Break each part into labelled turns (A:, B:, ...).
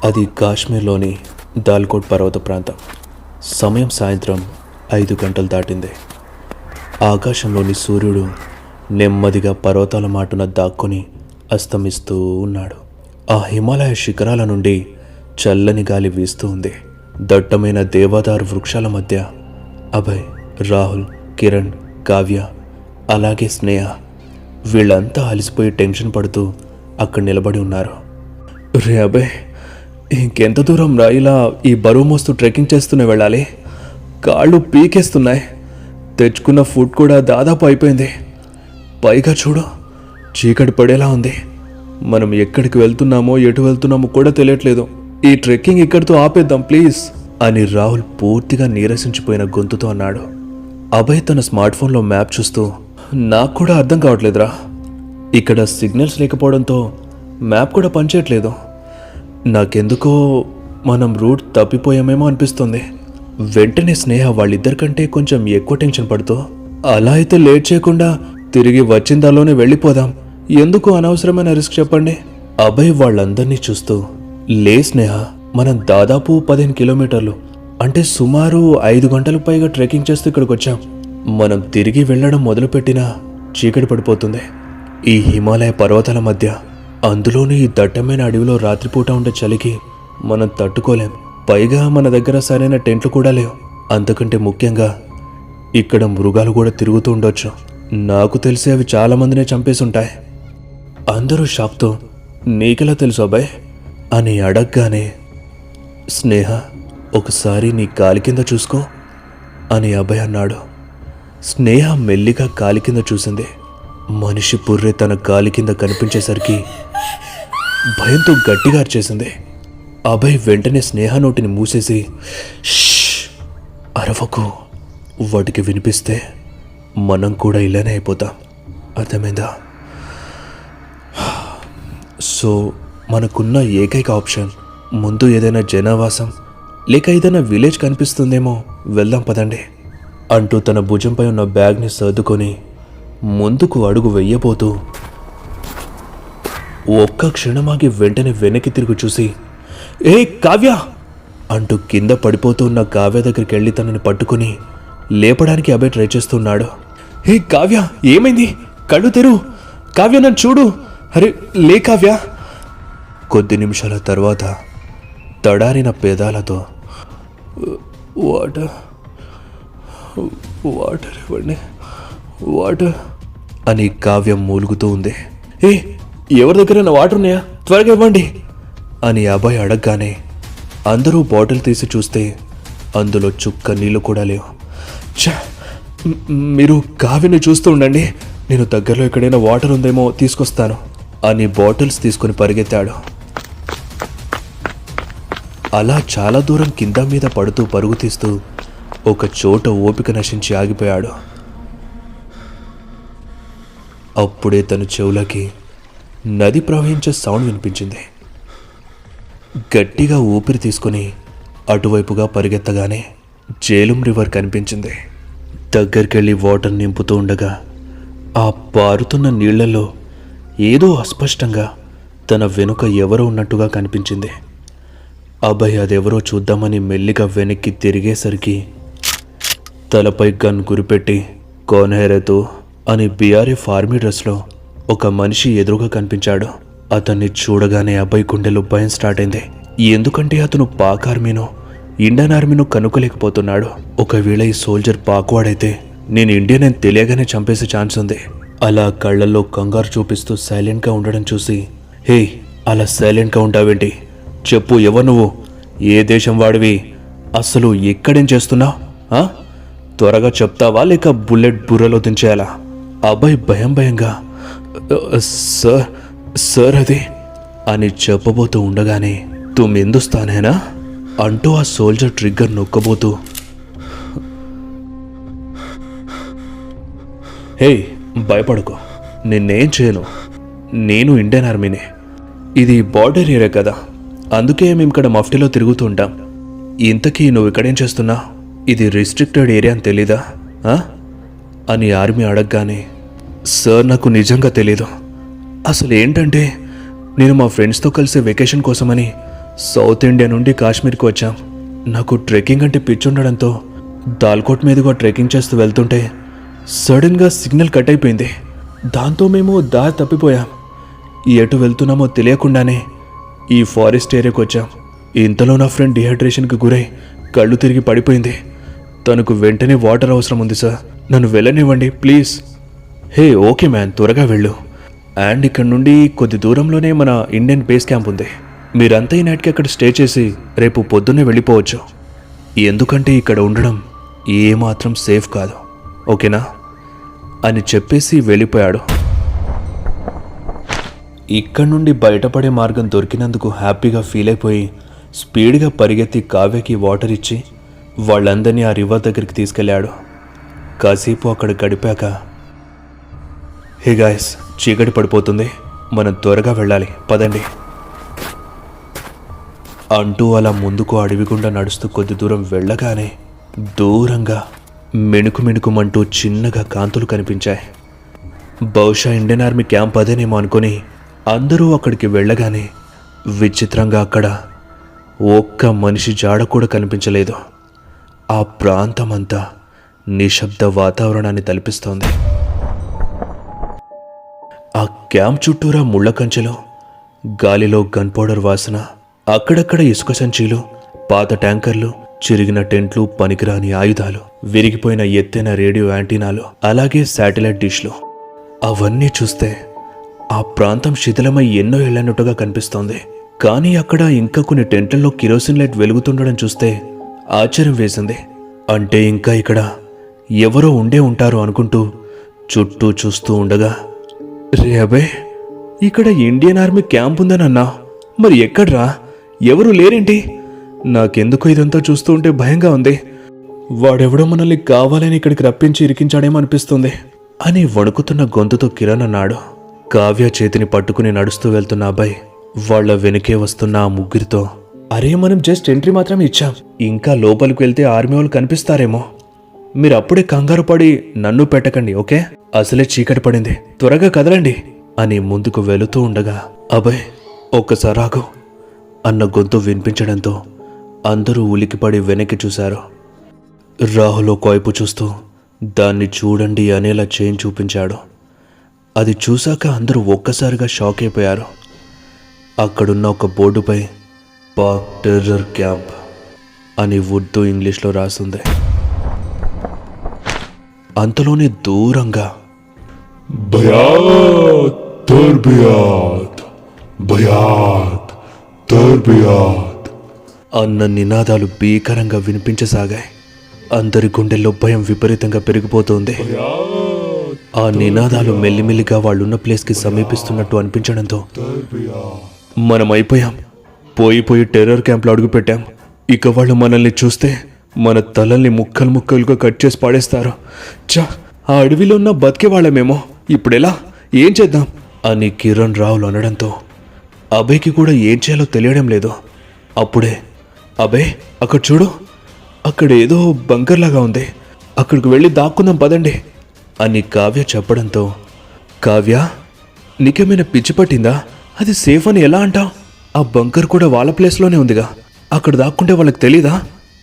A: అది కాశ్మీర్లోని దాల్కోట్ పర్వత ప్రాంతం. సమయం సాయంత్రం 5 గంటలు దాటింది. ఆకాశంలోని సూర్యుడు నెమ్మదిగా పర్వతాల మాటున దాక్కుని అస్తమిస్తూ ఉన్నాడు. ఆ హిమాలయ శిఖరాల నుండి చల్లని గాలి వీస్తూ ఉంది. దట్టమైన దేవదారు వృక్షాల మధ్య అభయ్, రాహుల్, కిరణ్, కావ్య, అలాగే స్నేహ వీళ్ళంతా అలసిపోయి టెన్షన్ పడుతూ అక్కడ నిలబడి ఉన్నారు. రే అభయ్, ఇంకెంత దూరం రా ఇలా ఈ బరువు మోస్తూ ట్రెక్కింగ్ చేస్తూనే వెళ్ళాలి? కాళ్ళు పీకేస్తున్నాయి. తెచ్చుకున్న ఫుడ్ కూడా దాదాపు అయిపోయింది. పైగా చూడు, చీకటి పడేలా ఉంది. మనం ఎక్కడికి వెళ్తున్నామో ఎటు వెళ్తున్నామో కూడా తెలియట్లేదు. ఈ ట్రెక్కింగ్ ఇక్కడితో ఆపేద్దాం ప్లీజ్ అని రాహుల్ పూర్తిగా నీరసించిపోయిన గొంతుతో అన్నాడు. అభయ్ తన స్మార్ట్ ఫోన్లో మ్యాప్ చూస్తూ, నాకు కూడా అర్థం కావట్లేదురా, ఇక్కడ సిగ్నల్స్ లేకపోవడంతో మ్యాప్ కూడా పనిచేయట్లేదు. నాకెందుకో మనం రూట్ తప్పిపోయామేమో అనిపిస్తుంది. వెంటనే స్నేహ వాళ్ళిద్దరికంటే కొంచెం ఎక్కువ టెన్షన్ పడుతూ, అలా అయితే లేట్ చేయకుండా తిరిగి వచ్చిన దానిలోనే వెళ్ళిపోదాం. ఎందుకు అనవసరమైన రిస్క్ చెప్పండి? అభయ్ వాళ్ళందరినీ చూస్తూ, లే స్నేహ, మనం దాదాపు 15 కిలోమీటర్లు అంటే సుమారు 5 గంటలకు పైగా ట్రెక్కింగ్ చేస్తూ ఇక్కడికి వచ్చాం. మనం తిరిగి వెళ్ళడం మొదలుపెట్టినా చీకటి పడిపోతుంది. ఈ హిమాలయ పర్వతాల మధ్య, అందులోని ఈ దట్టమైన అడవిలో రాత్రిపూట ఉండే చలికి మనం తట్టుకోలేం. పైగా మన దగ్గర సరైన టెంట్లు కూడా లేవు. అంతకంటే ముఖ్యంగా ఇక్కడ మృగాలు కూడా తిరుగుతూ ఉండొచ్చు. నాకు తెలిసి అవి చాలా మందినే చంపేసి ఉంటాయి. అందరూ షాక్తో, నీకెలా తెలుసు అబ్బాయ్ అని అడగగానే, స్నేహ ఒకసారి నీ కాలి కింద చూసుకో అని అభయ్ అన్నాడు. స్నేహ మెల్లిగా కాలి కింద చూసింది. మనిషి పుర్రె తన కాలి కింద కనిపించేసరికి భయంతో గట్టిగా అరిచేసింది. అభయ్ వెంటనే స్నేహ నోటిని మూసేసి, ష్ అరవకు, వాటికి వినిపిస్తే మనం కూడా ఇలానే అయిపోతాం, అర్థమైందా? సో మనకున్న ఏకైక ఆప్షన్ ముందు ఏదైనా జనావాసం లేక ఏదైనా విలేజ్ కనిపిస్తుందేమో వెళ్దాం పదండి అంటూ తన భుజంపై ఉన్న బ్యాగ్ని సర్దుకొని ముందుకు అడుగు వెయ్యబోతూ ఒక్క క్షణమాగి వెంటనే వెనక్కి తిరిగి చూసి, ఏ కావ్య అంటూ కింద పడిపోతూ ఉన్న కావ్య దగ్గరికి వెళ్ళి తనని పట్టుకుని లేపడానికి అభయ్ ట్రై చేస్తున్నాడు. హే కావ్య, ఏమైంది? కళ్ళు తెరు. కావ్య, నన్ను చూడు. అరే లే కావ్య. కొద్ది నిమిషాల తర్వాత తడారిన పేదాలతో, వాటర్ వాటర్ ఇవ్వండి, వాటర్ అని కావ్య మూలుగుతూ ఉంది. ఏ ఎవరి దగ్గరైనా వాటర్ ఉన్నాయా? త్వరగా ఇవ్వండి అని అభయ్ అడగగానే అందరూ బాటిల్ తీసి చూస్తే అందులో చుక్క నీళ్ళు కూడా లేవు. మీరు కావ్యని చూస్తూ ఉండండి, నేను దగ్గరలో ఎక్కడైనా వాటర్ ఉందేమో తీసుకొస్తాను అని బాటిల్స్ తీసుకుని పరిగెత్తాడు. అలా చాలా దూరం కింద మీద పడుతూ పరుగు తీస్తూ ఒక చోట ఓపిక నశించి ఆగిపోయాడు. అప్పుడే తన చెవులకి నది ప్రవహించే సౌండ్ వినిపించింది. గట్టిగా ఊపిరి తీసుకుని అటువైపుగా పరిగెత్తగానే జేలుం రివర్ కనిపించింది. దగ్గరికెళ్ళి వాటర్ నింపుతూ ఉండగా ఆ పారుతున్న నీళ్లలో ఏదో అస్పష్టంగా తన వెనుక ఎవరో ఉన్నట్టుగా కనిపించింది. అభయ్ అదెవరో చూద్దామని మెల్లిగా వెనక్కి తిరిగేసరికి తలపై గన్ గురిపెట్టి కోనేరేతు అని బీఆర్ఎఫ్ ఆర్మీ డ్రెస్లో ఒక మనిషి ఎదురుగా కనిపించాడు. అతన్ని చూడగానే అభయ్ గుండెలో భయం స్టార్ట్ అయింది. ఎందుకంటే అతను పాక్ ఆర్మీనో ఇండియన్ ఆర్మీనో కనుక్కోలేకపోతున్నాడు. ఒకవేళ ఈ సోల్జర్ పాక్వాడైతే నేను ఇండియన్ అని తెలియగానే చంపేసే ఛాన్స్ ఉంది. అలా కళ్ళల్లో కంగారు చూపిస్తూ సైలెంట్గా ఉండడం చూసి, హే అలా సైలెంట్గా ఉంటావేంటి? చెప్పు, ఎవరు నువ్వు? ఏ దేశం వాడివి? అసలు ఎక్కడేం చేస్తున్నావు? త్వరగా చెప్తావా లేక బుల్లెట్ బుర్రలో దించేయాలా? అబ్బాయి భయంగా సార్ సార్ అది అని చెప్పబోతూ ఉండగానే, తుమ్ హిందుస్తానేనా అంటూ ఆ సోల్జర్ ట్రిగ్గర్ నొక్కబోతూ, హే భయపడకు, నిన్నేం చేయను, నేను ఇండియన్ ఆర్మీనే. ఇది బార్డర్ ఏరియా కదా, అందుకే మేము ఇక్కడ మఫ్టీలో తిరుగుతూ ఉంటాం. ఇంతకీ నువ్వు ఇక్కడేం చేస్తున్నా? ఇది రిస్ట్రిక్టెడ్ ఏరియా అని తెలీదా అని ఆర్మీ అడగగానే, సార్ నాకు నిజంగా తెలీదు. అసలు ఏంటంటే నేను మా ఫ్రెండ్స్తో కలిసి వెకేషన్ కోసమని సౌత్ ఇండియా నుండి కాశ్మీర్కి వచ్చాం. నాకు ట్రెక్కింగ్ అంటే పిచ్చి ఉండడంతో దాల్కోట్ మీదుగా ట్రెక్కింగ్ చేస్తూ వెళ్తుంటే సడన్గా సిగ్నల్ కట్ అయిపోయింది. దాంతో మేము దారి తప్పిపోయాం. ఎటు వెళ్తున్నామో తెలియకుండానే ఈ ఫారెస్ట్ ఏరియాకి వచ్చాం. ఇంతలో నా ఫ్రెండ్ డిహైడ్రేషన్కి గురై కళ్ళు తిరిగి పడిపోయింది. తనకు వెంటనే వాటర్ అవసరం ఉంది సార్, నన్ను వెళ్ళనివ్వండి ప్లీజ్. హే ఓకే మ్యాన్, త్వరగా వెళ్ళు. అండ్ ఇక్కడ నుండి కొద్ది దూరంలోనే మన ఇండియన్ బేస్ క్యాంప్ ఉంది. మీరంతా ఈ నైట్కి అక్కడ స్టే చేసి రేపు పొద్దున్నే వెళ్ళిపోవచ్చు. ఎందుకంటే ఇక్కడ ఉండడం ఏమాత్రం సేఫ్ కాదు, ఓకేనా అని చెప్పేసి వెళ్ళిపోయాడు. ఇక్కడ నుండి బయటపడే మార్గం దొరికినందుకు హ్యాపీగా ఫీల్ అయిపోయి స్పీడ్గా పరిగెత్తి కావ్యకి వాటర్ ఇచ్చి వాళ్ళందరినీ ఆ రివర్ దగ్గరికి తీసుకెళ్ళాడు. కాసేపు అక్కడ గడిపాక, హే గాయస్, చీకటి పడిపోతుంది, మనం త్వరగా వెళ్ళాలి, పదండి అంటూ అలా ముందుకు అడవి గుండా నడుస్తూ కొద్ది దూరం వెళ్ళగానే దూరంగా మిణుకు మిణుకుమంటూ చిన్నగా కాంతులు కనిపించాయి. బహుశా ఇండియన్ ఆర్మీ క్యాంప్ అదేనేమో అనుకుని అందరూ అక్కడికి వెళ్ళగానే విచిత్రంగా అక్కడ ఒక్క మనిషి జాడ కూడా కనిపించలేదు. ఆ ప్రాంతమంతా నిశ్శబ్ద వాతావరణాన్ని తలపిస్తోంది. ఆ క్యాంప్ చుట్టూరా ముళ్ళ కంచెలో గాలిలో గన్ పౌడర్ వాసన, అక్కడక్కడ ఇసుక సంచీలు, పాత ట్యాంకర్లు, చిరిగిన టెంట్లు, పనికిరాని ఆయుధాలు, విరిగిపోయిన ఎత్తైన రేడియో యాంటీనాలు, అలాగే శాటిలైట్ డిష్లు. అవన్నీ చూస్తే ఆ ప్రాంతం శిథిలమై ఎన్నో ఏళ్లన్నట్టుగా కనిపిస్తోంది. కానీ అక్కడ ఇంకా కొన్ని టెంట్లలో కిరోసిన్ లైట్ వెలుగుతుండడం చూస్తే ఆశ్చర్యం వేసింది. అంటే ఇంకా ఇక్కడ ఎవరో ఉండే ఉంటారు అనుకుంటూ చుట్టూ చూస్తూ ఉండగా, రే అబే, ఇక్కడ ఇండియన్ ఆర్మీ క్యాంప్ ఉందనన్నా, మరి ఎక్కడ్రా, ఎవరు లేరేంటి? నాకెందుకు ఇదంతా చూస్తూ ఉంటే భయంగా ఉంది. వాడెవడో మనల్ని కావాలని ఇక్కడికి రప్పించి ఇరికించాడేమో అనిపిస్తుంది అని వణుకుతున్న గొంతుతో కిరణ్ అన్నాడు. కావ్య చేతిని పట్టుకుని నడుస్తూ వెళ్తున్న అబ్బాయి వాళ్ల వెనుకే వస్తున్న ఆ ముగ్గురితో, అరే మనం జస్ట్ ఎంట్రీ మాత్రమే ఇచ్చాం, ఇంకా లోపలికి వెళ్తే ఆర్మీ వాళ్ళు కనిపిస్తారేమో, మీరు అప్పుడే కంగారు పడి నన్ను పెట్టకండి, ఓకే, అసలే చీకటి పడింది, త్వరగా కదలండి అని ముందుకు వెళుతూ ఉండగా, అబ్బాయి ఒక్కసారి ఆగు అన్న గొంతు వినిపించడంతో అందరూ ఉలికిపడి వెనక్కి చూశారు. రాహుల్ ఒక వైపు చూస్తూ దాన్ని చూడండి అనేలా చేయి చూపించాడు. అది చూశాక అందరూ ఒక్కసారిగా షాక్ అయిపోయారు. అక్కడున్న ఒక బోర్డుపై పాక్ టెర్రర్ క్యాంప్ అని ఉర్దూ ఇంగ్లీష్లో రాసుంది. అంతలోనే దూరంగా
B: బయాత్ తర్బియాత్, బయాత్ తర్బియాత్
A: అన్న నినాదాలు భీకరంగా వినిపించసాగాయి. అందరి గుండెల్లో భయం విపరీతంగా పెరిగిపోతోంది. ఆ నినాదాలు మెల్లిమెల్లిగా వాళ్ళున్న ప్లేస్కి సమీపిస్తున్నట్టు అనిపించడంతో మనం అయిపోయాం, పోయి టెర్రర్ క్యాంప్లో అడుగుపెట్టాం, ఇక వాళ్ళు మనల్ని చూస్తే మన తలల్ని ముక్కలు ముక్కలుగా కట్ చేసి పాడేస్తారు. చా, ఆ అడవిలో ఉన్న బతికే వాళ్ళమేమో, ఇప్పుడెలా, ఏం చేద్దాం అని కిరణ్ రావులు అనడంతో అభయ్కి కూడా ఏం చేయాలో తెలియడం లేదు. అప్పుడే, అభయ్ అక్కడ చూడు, అక్కడ ఏదో బంకర్ లాగా ఉంది, అక్కడికి వెళ్ళి దాక్కుందాం పదండి అని కావ్య చెప్పడంతో, కావ్య నీకేమైనా పిచ్చి పట్టిందా, అది సేఫ్ అని ఎలా అంటావు, ఆ బంకర్ కూడా వాళ్ళ ప్లేస్లోనే ఉందిగా, అక్కడ దాక్కుంటే వాళ్ళకి తెలీదా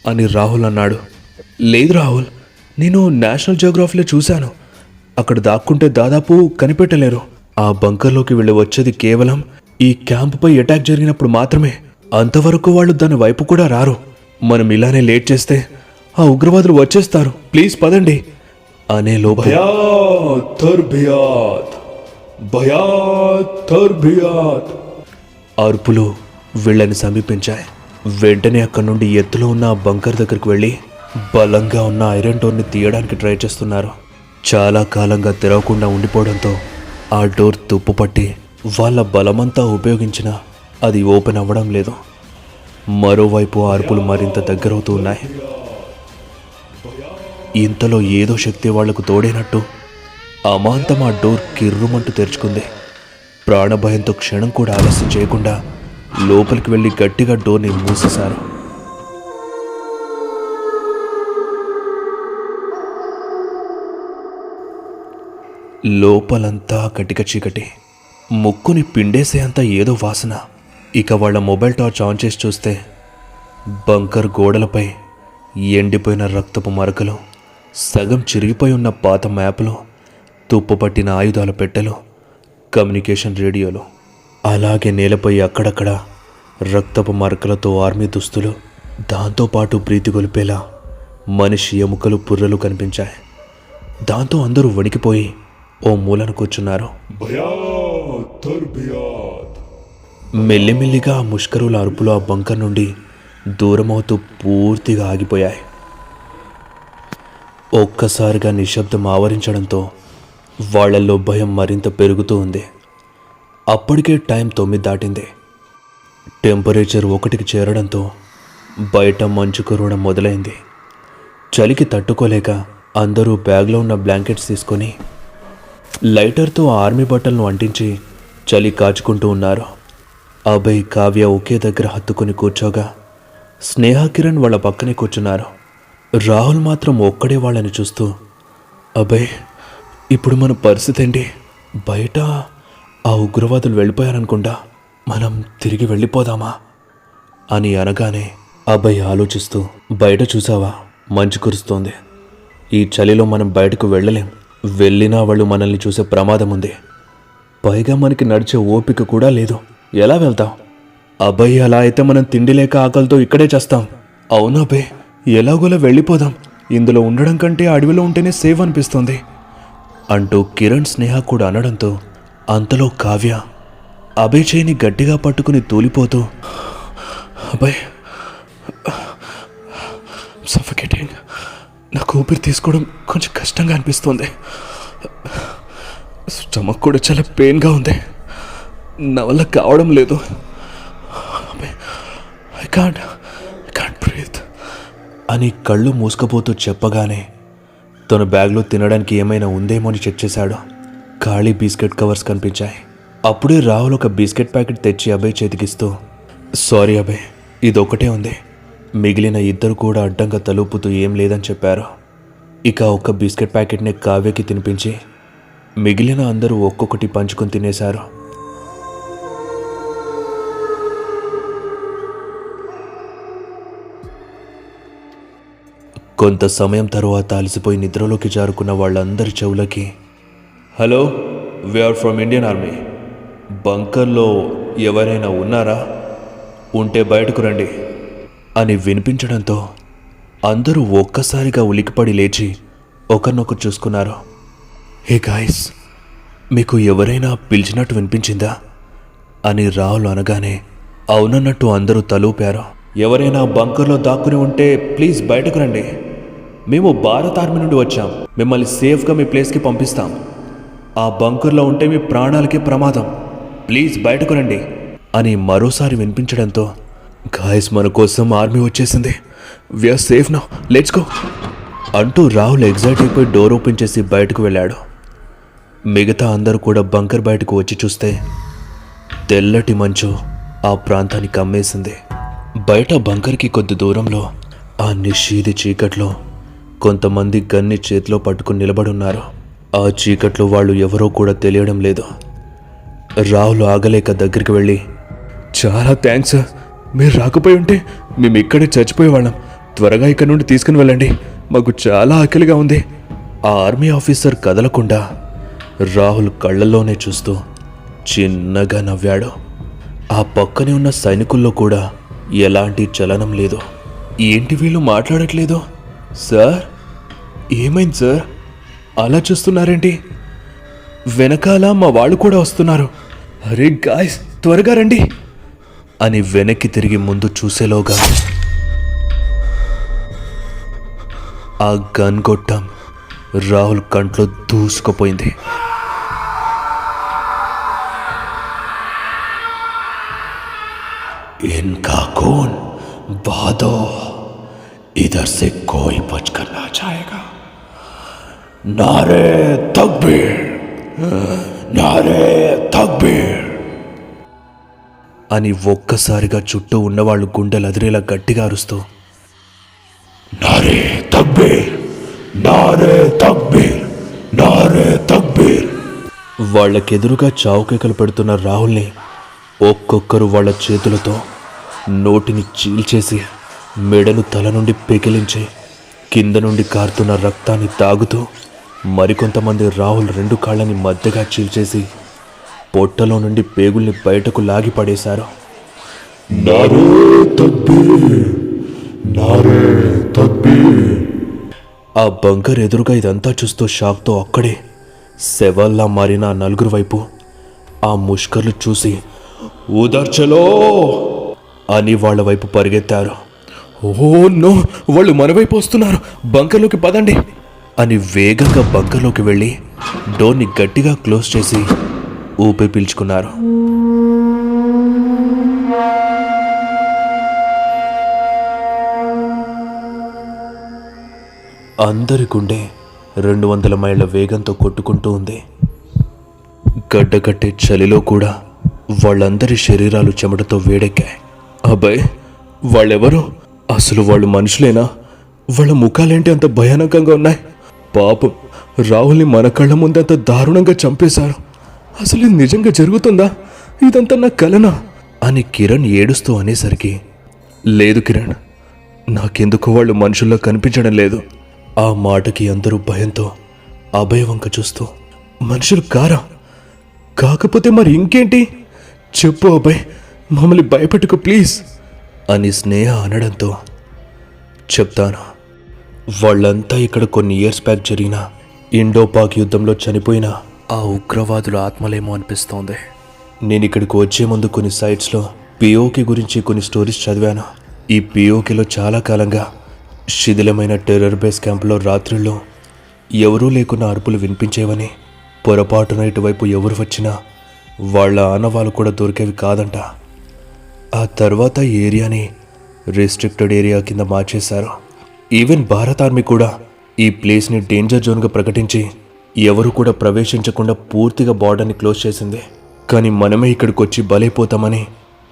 A: అని రాహుల్ అన్నాడు. లేదు రాహుల్, నేను నేషనల్ జియోగ్రఫీలో చూశాను, అక్కడ దాక్కుంటే దాదాపు కనిపెట్టలేరు. ఆ బంకర్లోకి వెళ్ళి వచ్చేది కేవలం ఈ క్యాంపుపై అటాక్ జరిగినప్పుడు మాత్రమే, అంతవరకు వాళ్ళు దాని వైపు కూడా రారు. మనం ఇలానే లేట్ చేస్తే ఆ ఉగ్రవాదులు వచ్చేస్తారు, ప్లీజ్ పదండి అనే లోపు
B: బయాత్ తర్బియాత్, బయాత్ తర్బియాత్
A: అరుపులు వీళ్ళని సమీపించాయి. వెంటనే అక్కడి నుండి ఎత్తులో ఉన్న ఆ బంకర్ దగ్గరికి వెళ్ళి బలంగా ఉన్న ఐరన్ డోర్ని తీయడానికి ట్రై చేస్తున్నారు. చాలా కాలంగా తెరవకుండా ఉండిపోవడంతో ఆ డోర్ తుప్పుపట్టి వాళ్ళ బలమంతా ఉపయోగించినా అది ఓపెన్ అవ్వడం లేదు. మరోవైపు ఆ అరుపులు మరింత దగ్గరవుతూ ఉన్నాయి. ఇంతలో ఏదో శక్తి వాళ్లకు తోడైనట్టు అమాంతం ఆ డోర్ కిర్రుమంటూ తెరుచుకుంది. ప్రాణభయంతో క్షణం కూడా ఆలస్యం చేయకుండా లోపలికి వెళ్ళి గట్టిగా డోర్ని మూసేశారు. లోపలంతా కటిక చీకటి, ముక్కుని పిండేసేంత ఏదో వాసన. ఇక వాళ్ళ మొబైల్ టార్చ్ ఆన్ చేసి చూస్తే బంకర్ గోడలపై ఎండిపోయిన రక్తపు మరకలు, సగం చిరిగిపోయి ఉన్న పాత మ్యాప్లు, తుప్పుపట్టిన ఆయుధాల పెట్టెలు, కమ్యూనికేషన్ రేడియోలు, అలాగే నేలపై అక్కడక్కడ రక్తపు మరకలతో ఆర్మీ దుస్తులు, దాంతోపాటు ప్రీతి గొలిపేలా మనిషి ఎముకలు, పుర్రెలు కనిపించాయి. దాంతో అందరూ వణికిపోయి ఓ మూలను కూర్చున్నారు.
B: భయాత్ థర్ భయాత్.
A: మెల్లిమెల్లిగా ఆ ముష్కరుల అరుపులు ఆ బంకర్ నుండి దూరమవుతూ పూర్తిగా ఆగిపోయాయి. ఒక్కసారిగా నిశ్శబ్దం ఆవరించడంతో వాళ్లల్లో భయం మరింత పెరుగుతూ ఉంది. అప్పటికే టైం 9 దాటింది. టెంపరేచర్ 1కి చేరడంతో బయట మంచు కురవడం మొదలైంది. చలికి తట్టుకోలేక అందరూ బ్యాగ్లో ఉన్న బ్లాంకెట్స్ తీసుకొని లైటర్తో ఆర్మీ బట్టలను అంటించి చలి కాచుకుంటూ ఉన్నారు. అభయ్, కావ్య ఒకే దగ్గర హత్తుకొని కూర్చోగా స్నేహ, కిరణ్ వాళ్ళ పక్కనే కూర్చున్నారు. రాహుల్ మాత్రం ఒక్కడే వాళ్ళని చూస్తూ, అభయ్, ఇప్పుడు మన పరిస్థితి ఏంటి? బయట ఆ ఉగ్రవాదులు వెళ్ళిపోయారనుకుంటా, మనం తిరిగి వెళ్ళిపోదామా అని అనగానే అభయ్ ఆలోచిస్తూ, బయట చూసావా, మంచు కురుస్తోంది. ఈ చలిలో మనం బయటకు వెళ్ళలేం. వెళ్ళినా వాళ్ళు మనల్ని చూసే ప్రమాదం ఉంది. పైగా మనకి నడిచే ఓపిక కూడా లేదు. ఎలా వెళ్తాం? అభయ్, అలా అయితే మనం తిండి లేక ఆకలితో ఇక్కడే చేస్తాం. అవునా అభయ్, ఎలాగోలా వెళ్ళిపోదాం. ఇందులో ఉండడం కంటే అడవిలో ఉంటేనే సేఫ్ అనిపిస్తుంది అంటూ కిరణ్, స్నేహ కూడా అనడంతో అంతలో కావ్య అభయ్ చేయిని గట్టిగా పట్టుకుని తూలిపోతూ, అభయ్, సఫకేటింగ్, నాకు ఊపిరి తీసుకోవడం కొంచెం కష్టంగా అనిపిస్తుంది. స్టమక్ కూడా చాలా పెయిన్గా ఉంది. నా వల్ల కావడం లేదు. ఐ కాంట్ బ్రీత్ అని కళ్ళు మూసుకుపోతూ చెప్పగానే తన బ్యాగ్లో తినడానికి ఏమైనా ఉందేమో అని చెక్ చేశాడు. ఖాళీ బిస్కెట్ కవర్స్ కనిపించాయి. అప్పుడే రాహుల్ ఒక బిస్కెట్ ప్యాకెట్ తెచ్చి అభయ్ చేతికిస్తూ, సారీ అభయ్, ఇదొక్కటే ఉంది. మిగిలిన ఇద్దరు కూడా అడ్డంగా తలూపుతూ ఏం లేదని చెప్పారు. ఇక ఒక్క బిస్కెట్ ప్యాకెట్ని కావ్యకి తినిపించి మిగిలిన అందరూ ఒక్కొక్కటి పంచుకొని తినేశారు. కొంత సమయం తరువాత అలసిపోయి నిద్రలోకి జారుకున్న వాళ్ళందరి చెవులకి, hello, we are from Indian army. బంకర్లో ఎవరైనా ఉన్నారా? ఉంటే బయటకు రండి అని వినిపించడంతో అందరూ ఒక్కసారిగా ఉలికిపడి లేచి ఒకరినొకరు చూసుకున్నారు. హే గాయ్స్, మీకు ఎవరైనా పిలిచినట్టు వినిపించిందా అని రాహుల్ అనగానే అవునన్నట్టు అందరూ తలూపారు. ఎవరైనా బంకర్లో దాక్కుని ఉంటే ప్లీజ్ బయటకు రండి. మేము భారత ఆర్మీ నుండి వచ్చాం. మిమ్మల్ని సేఫ్గా మీ ప్లేస్కి పంపిస్తాం. ఆ బంకర్లో ఉంటే మీ ప్రాణాలకి ప్రమాదం. ప్లీజ్ బయటకు రండి అని మరోసారి వినిపించడంతో, గాయస్, మన కోసం ఆర్మీ వచ్చేసింది. We're safe now, let's go అంటూ రాహుల్ ఎగ్జైట్ అయిపోయి డోర్ ఓపెన్ చేసి బయటకు వెళ్ళాడు. మిగతా అందరూ కూడా బంకర్ బయటకు వచ్చి చూస్తే తెల్లటి మంచు ఆ ప్రాంతాన్ని కమ్మేసింది. బయట బంకర్కి కొద్ది దూరంలో ఆ నిషీది చీకట్లో కొంతమంది గన్ని చేతిలో పట్టుకుని నిలబడున్నారు. ఆ చీకట్లో వాళ్ళు ఎవరో కూడా తెలియడం లేదు. రాహుల్ ఆగలేక దగ్గరికి వెళ్ళి, చాలా థ్యాంక్స్ సార్, మీరు రాకపోయి ఉంటే మేము ఇక్కడే చచ్చిపోయేవాళ్ళం. త్వరగా ఇక్కడ నుండి తీసుకుని వెళ్ళండి, మాకు చాలా ఆకలిగా ఉంది. ఆ ఆర్మీ ఆఫీసర్ కదలకుండా రాహుల్ కళ్ళల్లోనే చూస్తూ చిన్నగా నవ్వాడు. ఆ పక్కనే ఉన్న సైనికుల్లో కూడా ఎలాంటి చలనం లేదు. ఏంటి వీళ్ళు మాట్లాడట్లేదు? సార్, ఏమైంది సార్, అలా చూస్తున్నారేంటి? వెనకాల మా వాళ్ళు కూడా వస్తున్నారు. అరే గాయ్స్, త్వరగా రండి అని వెనక్కి తిరిగి ముందు చూసేలోగా ఆ గన్ గొట్టం రాహుల్ కంట్లో దూసుకుపోయింది. इनका खून बहा दो, इधर से कोई बचकर ना जाएगा. नारे तकबीर, नारे तकबीर అని ఒక్కసారిగా చుట్టూ ఉన్నవాళ్ళు గుండెలు అదిరేలా గట్టిగా అరుస్తూ, నారే తక్బీర్, నారే తక్బీర్, నారే తక్బీర్. వాళ్ళకెదురుగా చావుకేకలు పెడుతున్న రాహుల్ని ఒక్కొక్కరు వాళ్ళ చేతులతో నోటిని చీల్చేసి మెడను తల నుండి పెకిలించి కింద నుండి కారుతున్న రక్తాన్ని తాగుతూ మరికొంతమంది రాహుల్ 2 కాళ్ళని మధ్యగా చీల్చేసి పొట్టలో నుండి పేగుల్ని బయటకు లాగి పడేశారు.
B: నారే తక్బీర్, నారే తక్బీర్.
A: ఆ బంకర్ ఎదురుగా ఇదంతా చూస్తూ షాక్తో అక్కడే శవాల్లా మారిన ఆ 4 వైపు ఆ ముష్కర్లు చూసి ఊదర్చలో అని వాళ్ళ వైపు పరిగెత్తారు. ఓ నో, వాళ్ళు మన వైపు వస్తున్నారు, బంకర్లోకి పదండి అని వేగంగా బంకర్లోకి వెళ్ళి డోర్ని గట్టిగా క్లోజ్ చేసి ఊపి పీల్చుకున్నారు. అందరి గుండె 200 మైళ్ళ వేగంతో కొట్టుకుంటూ ఉంది. గడ్డకట్టే చలిలో కూడా వాళ్ళందరి శరీరాలు చెమటతో వేడెక్కాయి. అబ్బాయ్, వాళ్ళెవరు? అసలు వాళ్ళు మనుషులేనా? వాళ్ళ ముఖాలేంటి అంత భయానకంగా ఉన్నాయి? పాపం, రాహుల్ని మన కళ్ళ ముందే అంత దారుణంగా చంపేశారు. అసలు ఇది నిజంగా జరుగుతుందా? ఇదంతా నా కలనా అని కిరణ్ ఏడుస్తూ అనేసరికి, లేదు కిరణ్, నాకెందుకు వాళ్ళు మనుషుల్లో కనిపించడం లేదు. ఆ మాటకి అందరూ భయంతో అభయ్ వంక చూస్తూ, మనుషులు కారా? కాకపోతే మరి ఇంకేంటి? చెప్పు అభయ్, మమ్మల్ని భయపెట్టుకు ప్లీజ్ అని స్నేహ అనడంతో, చెప్తాను. వాళ్ళంతా ఇక్కడ కొన్ని ఇయర్స్ బ్యాక్ జరిగిన ఇండో పాక్ యుద్ధంలో చనిపోయిన ఆ ఉగ్రవాదుల ఆత్మలేమో అనిపిస్తోంది. నేను ఇక్కడికి వచ్చే ముందు కొన్ని సైట్స్లో పిఓకే గురించి కొన్ని స్టోరీస్ చదివాను. ఈ పిఓకేలో చాలా కాలంగా శిథిలమైన టెర్రర్ బేస్ క్యాంపులో రాత్రుల్లో ఎవరూ లేకున్నా అరుపులు వినిపించేవని, పొరపాటున ఇటువైపు ఎవరు వచ్చినా వాళ్ళ ఆనవాళ్ళు కూడా దొరికేవి కాదంట. ఆ తర్వాత ఈ ఏరియాని రెస్ట్రిక్టెడ్ ఏరియా కింద మార్చేశారు. ఈవెన్ భారత ఆర్మీ కూడా ఈ ప్లేస్ని డేంజర్ జోన్గా ప్రకటించి ఎవరు కూడా ప్రవేశించకుండా పూర్తిగా బార్డర్ని క్లోజ్ చేసింది. కానీ మనమే ఇక్కడికి వచ్చి బలైపోతామని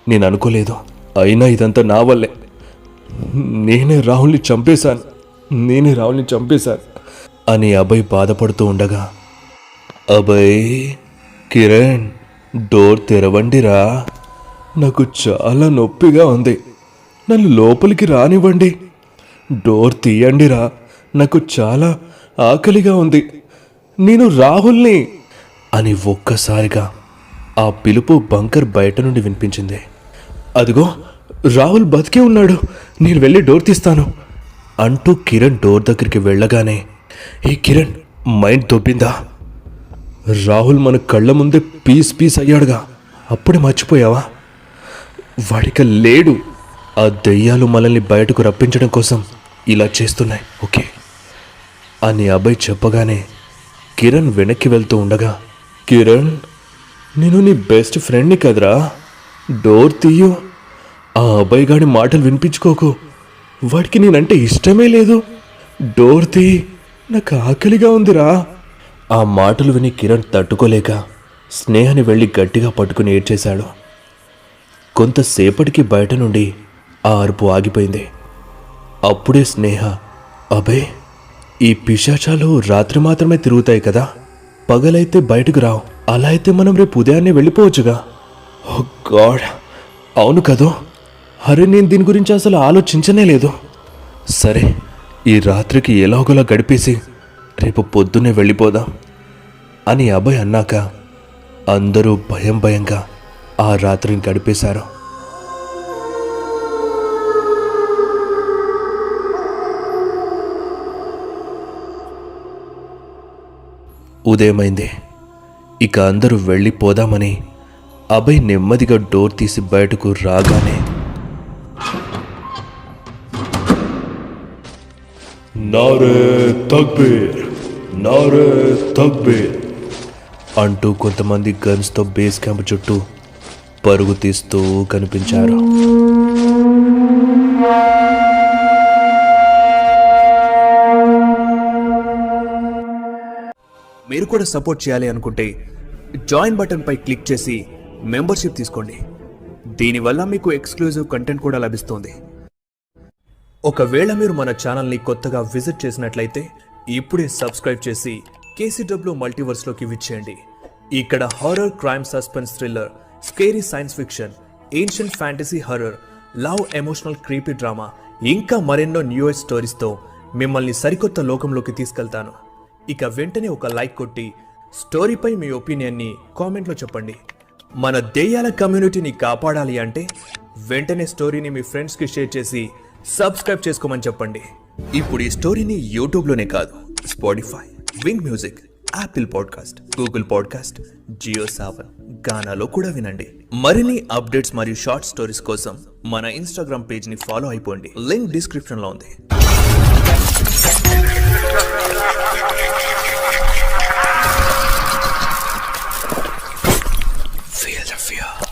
A: నేను అనుకోలేదు. అయినా ఇదంతా నా వల్లే. నేనే రాహుల్ని చంపేశాను అని అభయ్ బాధపడుతూ ఉండగా, అభయ్, కిరణ్, డోర్ తెరవండిరా, నాకు చాలా నొప్పిగా ఉంది, నన్ను లోపలికి రానివ్వండి, డోర్ తీయండిరా, నాకు చాలా ఆకలిగా ఉంది, నేను రాహుల్ని అని ఒక్కసారిగా ఆ పిలుపు బంకర్ బయట నుండి వినిపించింది. అదిగో రాహుల్ బతికే ఉన్నాడు, నేను వెళ్ళి డోర్ తీస్తాను అంటూ కిరణ్ డోర్ దగ్గరికి వెళ్ళగానే, ఏ కిరణ్, మైండ్ దొబ్బిందా? రాహుల్ మన కళ్ళ ముందే పీస్ అయ్యాడుగా, అప్పుడే మర్చిపోయావా? వాడిక లేడు. ఆ దెయ్యాలు మనల్ని బయటకు రప్పించడం కోసం ఇలా చేస్తున్నాయి, ఓకే అని అభయ్ చెప్పగానే కిరణ్ వెనక్కి వెళ్తూ ఉండగా, కిరణ్, నేను నీ బెస్ట్ ఫ్రెండ్ని కదరా, డోర్ తీయు. ఆ అభయ్ గాడి మాటలు వినిపించుకోకు, వాడికి నేనంటే ఇష్టమే లేదు, డోర్ తీ, నాకు ఆకలిగా ఉందిరా. ఆ మాటలు విని కిరణ్ తట్టుకోలేక స్నేహని వెళ్ళి గట్టిగా పట్టుకుని ఏడ్చేశాడు. కొంతసేపటికి బయట నుండి ఆ అరుపు ఆగిపోయింది. అప్పుడే స్నేహ, అభయ్, ఈ పిశాచాలు రాత్రి మాత్రమే తిరుగుతాయి కదా, పగలైతే బయటకు రావు, అలా అయితే మనం రేపు ఉదయాన్నే వెళ్ళిపోవచ్చుగా. ఓ గాడ్, అవును కదో, అరే నేను దీని గురించి అసలు ఆలోచించనే లేదు. సరే, ఈ రాత్రికి ఎలాగోలా గడిపేసి రేపు పొద్దున్నే వెళ్ళిపోదాం అని అభయ్ అన్నాక అందరూ భయంగా ఆ రాత్రిని గడిపేశారు. ఉదయమైంది. ఇక అందరూ వెళ్ళిపోదామని అభయ్ నెమ్మదిగా డోర్ తీసి బయటకు రాగానే,
B: నారే తక్బీర్, నారే తక్బీర్
A: అంటూ కొంతమంది గన్స్తో బేస్ క్యాంప్ చుట్టూ పరుగు తీస్తూ కనిపించారు. మీరు కూడా సపోర్ట్ చేయాలి అనుకుంటే జాయిన్ బటన్ పై క్లిక్ చేసి మెంబర్షిప్ తీసుకోండి. దీనివల్ల మీకు ఎక్స్క్లూజివ్ కంటెంట్ కూడా లభిస్తుంది. ఒకవేళ మీరు మన ఛానల్ని కొత్తగా విజిట్ చేసినట్లయితే ఇప్పుడే సబ్స్క్రైబ్ చేసి KCW మల్టీవర్స్లోకి విచ్చేయండి. ఇక్కడ horror, crime, suspense, thriller,
C: scary science fiction, ancient fantasy horror, love emotional creepy drama, ఇంకా మరెన్నో న్యూయెస్ట్ స్టోరీస్తో మిమ్మల్ని సరికొత్త లోకంలోకి తీసుకెళ్తాను. ఇక వెంటనే ఒక లైక్ కొట్టి స్టోరీపై మీ ఒపీనియన్ని కామెంట్లో చెప్పండి. మన దెయ్యాల కమ్యూనిటీని కాపాడాలి అంటే వెంటనే స్టోరీని మీ ఫ్రెండ్స్కి షేర్ చేసి సబ్స్క్రైబ్ చేసుకోమని చెప్పండి. ఇప్పుడు ఈ స్టోరీని యూట్యూబ్లోనే కాదు, Spotify, Wynk music, Apple podcast, Google podcast, Jio Saavn, గానాలో కూడా వినండి. మరిన్ని అప్డేట్స్ మరియు షార్ట్ స్టోరీస్ కోసం మన ఇన్స్టాగ్రామ్ పేజ్ని ఫాలో అయిపోండి. లింక్ డిస్క్రిప్షన్లో ఉంది. Feel the fear.